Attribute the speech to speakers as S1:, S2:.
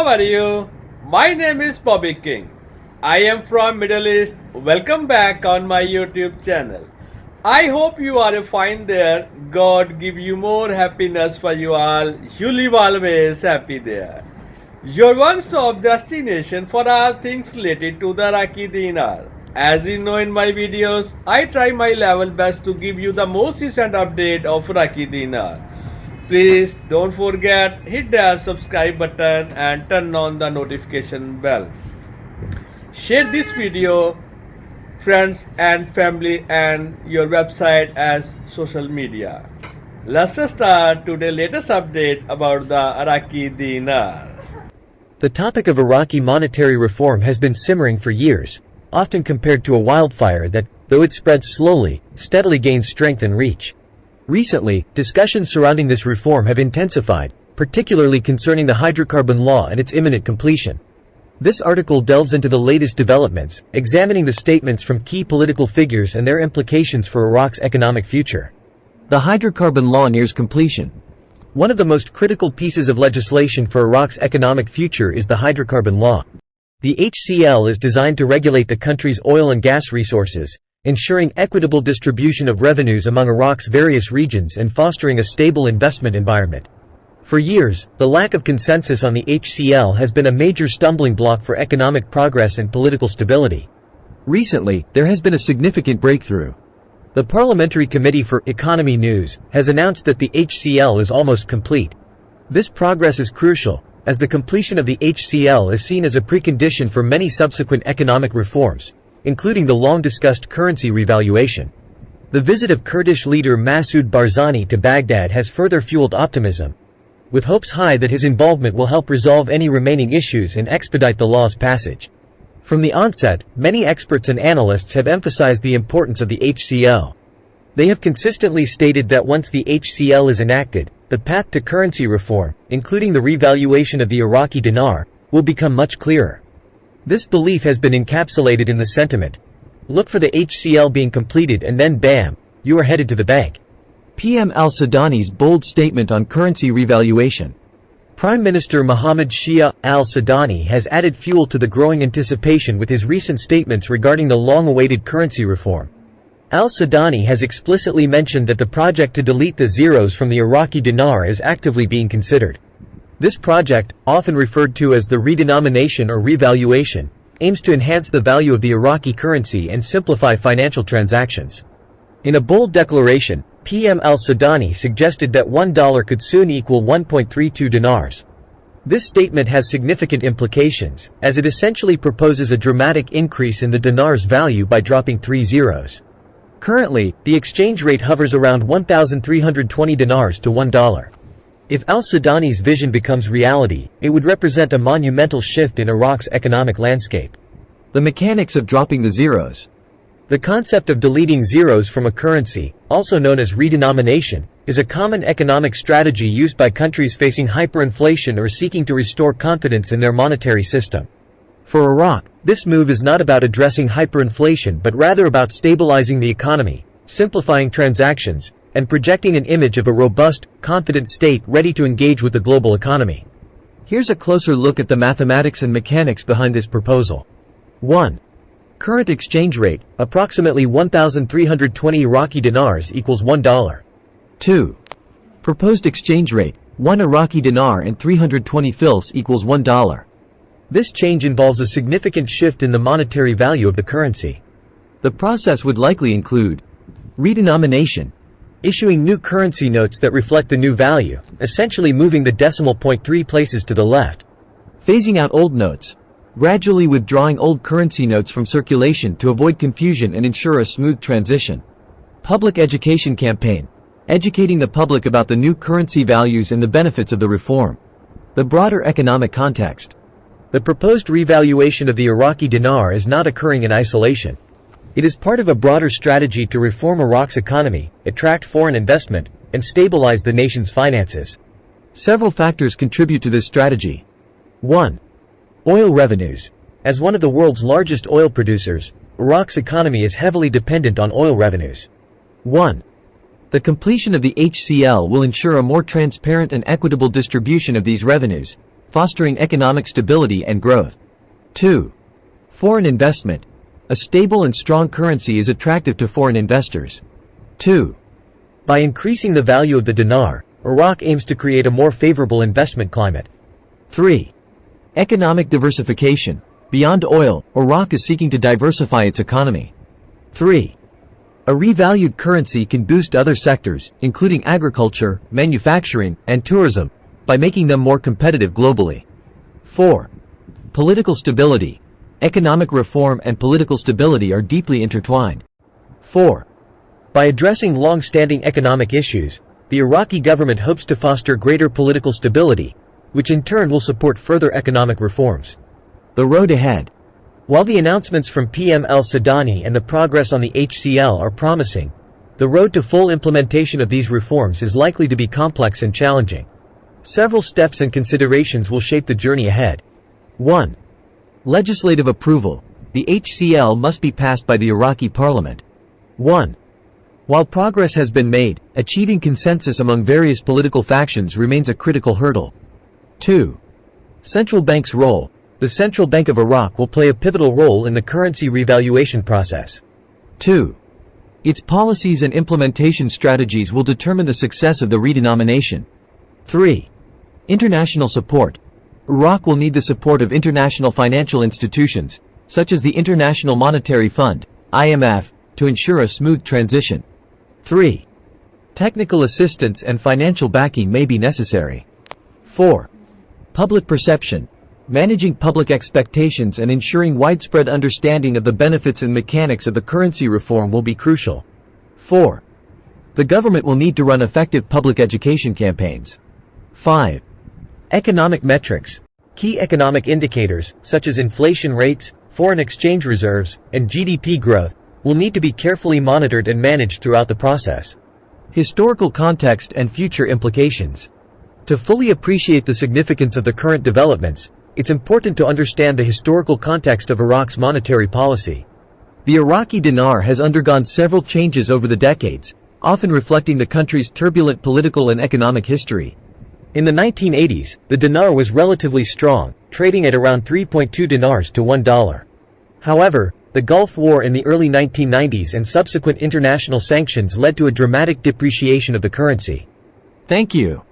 S1: are you? My name is Bobby King. I am from Middle East. Welcome back on my YouTube channel. I hope you are fine there. God give you more happiness for you all. You live always happy there. Your one-stop destination for all things related to the Iraqi Dinar. As you know in my videos, I try my level best to give you the most recent update of Iraqi Dinar. Please don't forget, hit that subscribe button and turn on the notification bell. Share this video friends and family and your website as social media. Let's start today's latest update about the Iraqi Dinar.
S2: The topic of Iraqi monetary reform has been simmering for years, often compared to a wildfire that, though it spreads slowly, steadily gains strength and reach. Recently, discussions surrounding this reform have intensified, particularly concerning the Hydrocarbon Law and its imminent completion. This article delves into the latest developments, examining the statements from key political figures and their implications for Iraq's economic future. The Hydrocarbon Law nears completion. One of the most critical pieces of legislation for Iraq's economic future is the Hydrocarbon Law. The HCL is designed to regulate the country's oil and gas resources, ensuring equitable distribution of revenues among Iraq's various regions and fostering a stable investment environment. For years, the lack of consensus on the HCL has been a major stumbling block for economic progress and political stability. Recently, there has been a significant breakthrough. The Parliamentary Committee for Economy News has announced that the HCL is almost complete. This progress is crucial, as the completion of the HCL is seen as a precondition for many subsequent economic reforms, including the long-discussed currency revaluation. The visit of Kurdish leader Masoud Barzani to Baghdad has further fueled optimism, with hopes high that his involvement will help resolve any remaining issues and expedite the law's passage. From the onset, many experts and analysts have emphasized the importance of the HCL. They have consistently stated that once the HCL is enacted, the path to currency reform, including the revaluation of the Iraqi dinar, will become much clearer. This belief has been encapsulated in the sentiment, "Look for the HCL being completed and then bam, you are headed to the bank." PM Al-Sudani's bold statement on currency revaluation. Prime Minister Mohammed Shia Al-Sudani has added fuel to the growing anticipation with his recent statements regarding the long-awaited currency reform. Al-Sudani has explicitly mentioned that the project to delete the zeros from the Iraqi dinar is actively being considered. This project, often referred to as the redenomination or revaluation, aims to enhance the value of the Iraqi currency and simplify financial transactions. In a bold declaration, PM Al-Sudani suggested that $1 could soon equal 1.32 dinars. This statement has significant implications, as it essentially proposes a dramatic increase in the dinar's value by dropping 3 zeros. Currently, the exchange rate hovers around 1,320 dinars to $1. If Al-Sudani's vision becomes reality, it would represent a monumental shift in Iraq's economic landscape. The mechanics of dropping the zeros. The concept of deleting zeros from a currency, also known as redenomination, is a common economic strategy used by countries facing hyperinflation or seeking to restore confidence in their monetary system. For Iraq, this move is not about addressing hyperinflation but rather about stabilizing the economy, simplifying transactions, and projecting an image of a robust, confident state ready to engage with the global economy. Here's a closer look at the mathematics and mechanics behind this proposal. 1. Current exchange rate, approximately 1,320 Iraqi dinars equals $1. 2. Proposed exchange rate, 1 Iraqi dinar and 320 fils equals $1. This change involves a significant shift in the monetary value of the currency. The process would likely include redenomination, issuing new currency notes that reflect the new value, essentially moving the decimal point 3 places to the left. Phasing out old notes, gradually withdrawing old currency notes from circulation to avoid confusion and ensure a smooth transition. Public education campaign, educating the public about the new currency values and the benefits of the reform. The broader economic context. The proposed revaluation of the Iraqi dinar is not occurring in isolation. It is part of a broader strategy to reform Iraq's economy, attract foreign investment, and stabilize the nation's finances. Several factors contribute to this strategy. 1. Oil revenues. As one of the world's largest oil producers, Iraq's economy is heavily dependent on oil revenues. 1. The completion of the HCL will ensure a more transparent and equitable distribution of these revenues, fostering economic stability and growth. 2. Foreign investment. A stable and strong currency is attractive to foreign investors. 2. By increasing the value of the dinar, Iraq aims to create a more favorable investment climate. 3. Economic diversification. Beyond oil, Iraq is seeking to diversify its economy. 3. A revalued currency can boost other sectors, including agriculture, manufacturing, and tourism, by making them more competitive globally. 4. Political stability. Economic reform and political stability are deeply intertwined. 4. By addressing long-standing economic issues, the Iraqi government hopes to foster greater political stability, which in turn will support further economic reforms. The road ahead. While the announcements from PM Al-Sudani and the progress on the HCL are promising, the road to full implementation of these reforms is likely to be complex and challenging. Several steps and considerations will shape the journey ahead. 1. Legislative approval. The HCL must be passed by the Iraqi Parliament. 1. While progress has been made, achieving consensus among various political factions remains a critical hurdle. 2. Central bank's role. The Central Bank of Iraq will play a pivotal role in the currency revaluation process. 2. Its policies and implementation strategies will determine the success of the redenomination. 3. International support. Iraq will need the support of international financial institutions, such as the International Monetary Fund, IMF, to ensure a smooth transition. 3. Technical assistance and financial backing may be necessary. 4. Public perception. Managing public expectations and ensuring widespread understanding of the benefits and mechanics of the currency reform will be crucial. 4. The government will need to run effective public education campaigns. 5. Economic metrics. Key economic indicators, such as inflation rates, foreign exchange reserves, and GDP growth, will need to be carefully monitored and managed throughout the process. Historical context and future implications. To fully appreciate the significance of the current developments, it's important to understand the historical context of Iraq's monetary policy. The Iraqi dinar has undergone several changes over the decades, often reflecting the country's turbulent political and economic history. In the 1980s, the dinar was relatively strong, trading at around 3.2 dinars to $1. However, the Gulf War in the early 1990s and subsequent international sanctions led to a dramatic depreciation of the currency. Thank you.